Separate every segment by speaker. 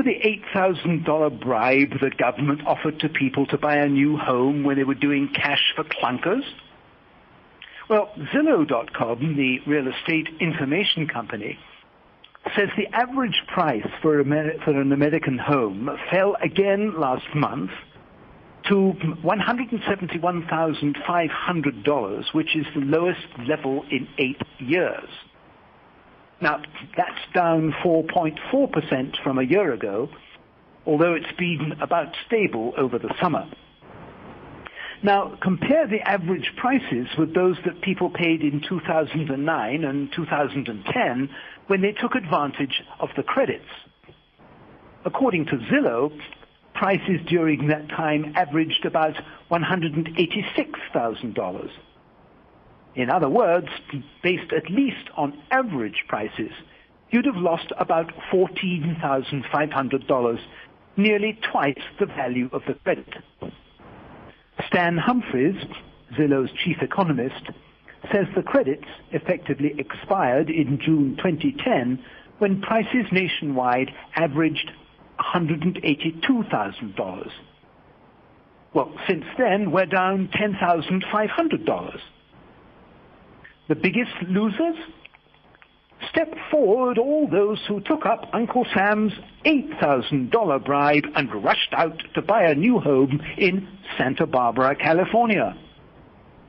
Speaker 1: the $8,000 bribe the government offered to people to buy a new home when they were doing cash for clunkers? Well, Zillow.com, the real estate information company, says the average price for an American home fell again last month to $171,500, which is the lowest level in 8 years. Now, that's down 4.4% from a year ago, although it's been about stable over the summer. Now, compare the average prices with those that people paid in 2009 and 2010 when they took advantage of the credits. According to Zillow, prices during that time averaged about $186,000. In other words, based at least on average prices, you'd have lost about $14,500, nearly twice the value of the credit. Stan Humphries, Zillow's chief economist, says the credits effectively expired in June 2010 when prices nationwide averaged $182,000. Well, since then, we're down $10,500. The biggest losers? Step forward all those who took up Uncle Sam's $8,000 bribe and rushed out to buy a new home in Santa Barbara, California.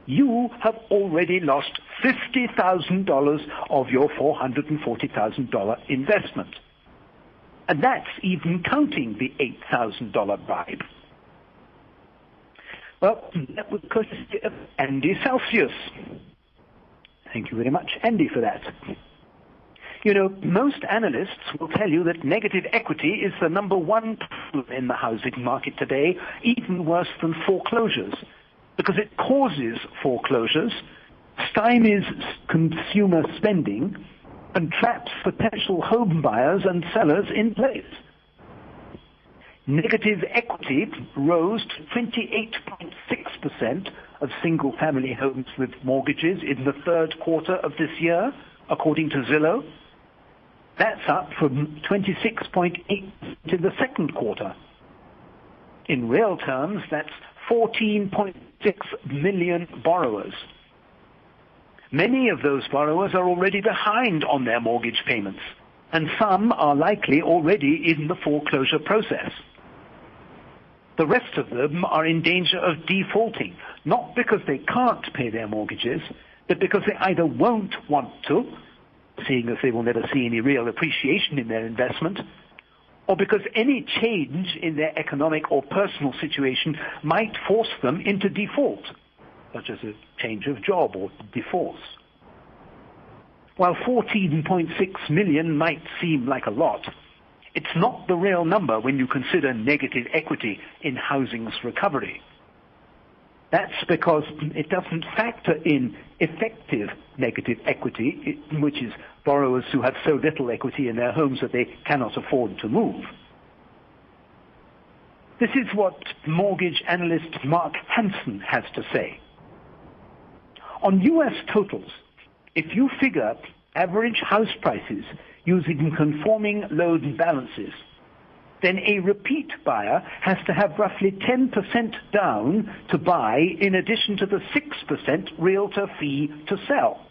Speaker 1: You have already lost $50,000 of your $440,000 investment. And that's even counting the $8,000 bribe. Well, that was courtesy of Andy Celsius. Thank you very much, Andy, for that. You know, most analysts will tell you that negative equity is the number one problem in the housing market today, even worse than foreclosures, because it causes foreclosures, stymies consumer spending, and traps potential home buyers and sellers in place. Negative equity rose to 28.6% of single-family homes with mortgages in the third quarter of this year, according to Zillow. That's up from 26.8% in the second quarter. In real terms, that's 14.6 million borrowers. Many of those borrowers are already behind on their mortgage payments, and some are likely already in the foreclosure process. The rest of them are in danger of defaulting, not because they can't pay their mortgages, but because they either won't want to, seeing as they will never see any real appreciation in their investment, or because any change in their economic or personal situation might force them into default, such as a change of job or divorce. While 14.6 million might seem like a lot, it's not the real number when you consider negative equity in housing's recovery. That's because it doesn't factor in effective negative equity, which is borrowers who have so little equity in their homes that they cannot afford to move. This is what mortgage analyst Mark Hansen has to say. On U.S. totals, if you figure average house prices using conforming loan balances, then a repeat buyer has to have roughly 10% down to buy in addition to the 6% realtor fee to sell.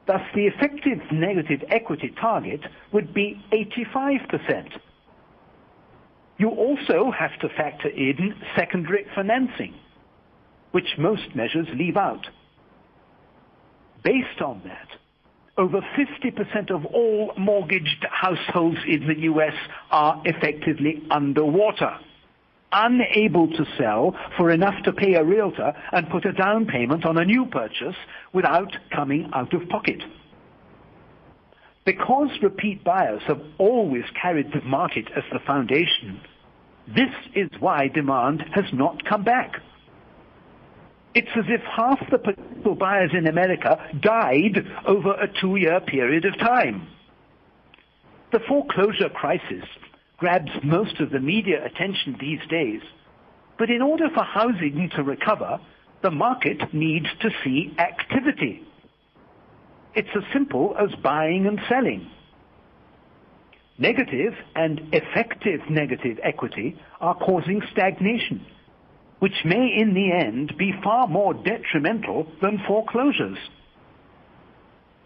Speaker 1: Thus, the effective negative equity target would be 85%. You also have to factor in secondary financing, which most measures leave out. Based on that, over 50% of all mortgaged households in the U.S. are effectively underwater, unable to sell for enough to pay a realtor and put a down payment on a new purchase without coming out of pocket. Because repeat buyers have always carried the market as the foundation, this is why demand has not come back. It's as if half the potential buyers in America died over a 2-year period of time. The foreclosure crisis grabs most of the media attention these days, but in order for housing to recover, the market needs to see activity. It's as simple as buying and selling. Negative and effective negative equity are causing stagnation, which may in the end be far more detrimental than foreclosures.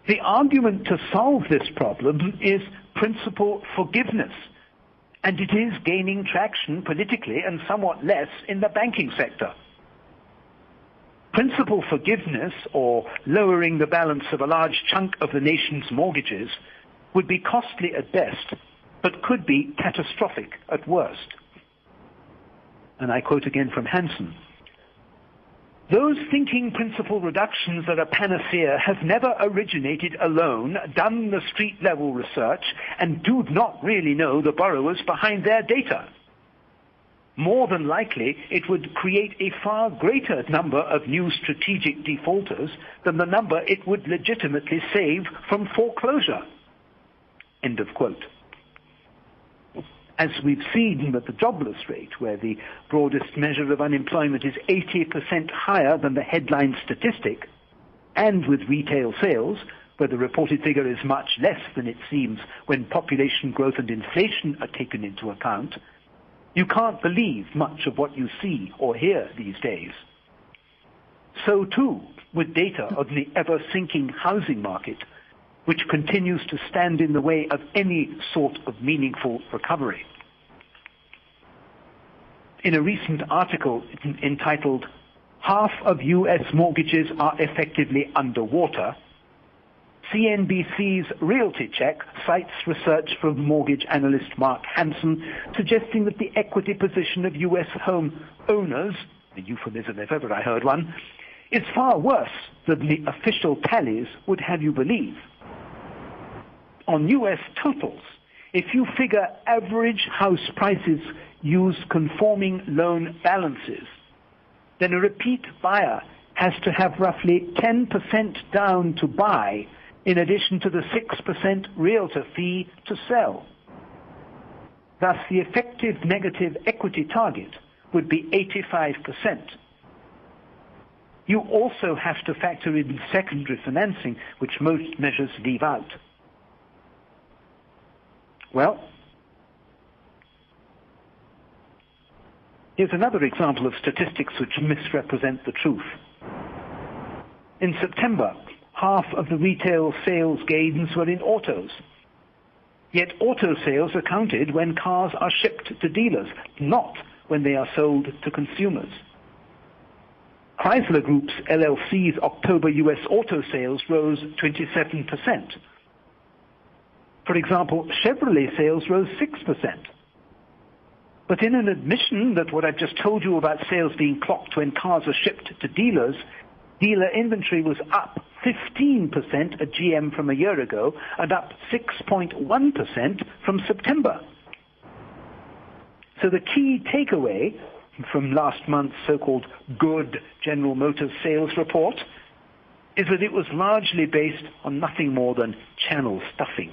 Speaker 1: The argument to solve this problem is principal forgiveness, and it is gaining traction politically and somewhat less in the banking sector. Principal forgiveness, or lowering the balance of a large chunk of the nation's mortgages, would be costly at best, but could be catastrophic at worst. And I quote again from Hansen: "Those thinking principal reductions are a panacea have never originated alone, done the street-level research, and do not really know the borrowers behind their data. More than likely, it would create a far greater number of new strategic defaulters than the number it would legitimately save from foreclosure." End of quote. As we've seen with the jobless rate, where the broadest measure of unemployment is 80% higher than the headline statistic, and with retail sales, where the reported figure is much less than it seems when population growth and inflation are taken into account, you can't believe much of what you see or hear these days. So too with data on the ever-sinking housing market, which continues to stand in the way of any sort of meaningful recovery. In a recent article entitled "Half of U.S. Mortgages Are Effectively Underwater," CNBC's Realty Check cites research from mortgage analyst Mark Hansen suggesting that the equity position of U.S. home owners, a euphemism if ever I heard one, is far worse than the official tallies would have you believe. On U.S. totals, if you figure average house prices use conforming loan balances, then a repeat buyer has to have roughly 10% down to buy, in addition to the 6% realtor fee to sell. Thus, the effective negative equity target would be 85%. You also have to factor in secondary financing, which most measures leave out. Well, here's another example of statistics which misrepresent the truth. In September, half of the retail sales gains were in autos. Yet auto sales are counted when cars are shipped to dealers, not when they are sold to consumers. Chrysler Group's LLC's October U.S. auto sales rose 27%. For example, Chevrolet sales rose 6%. But in an admission that what I've just told you about sales being clocked when cars are shipped to dealers, dealer inventory was up 15% at GM from a year ago and up 6.1% from September. So the key takeaway from last month's so-called good General Motors sales report is that it was largely based on nothing more than channel stuffing.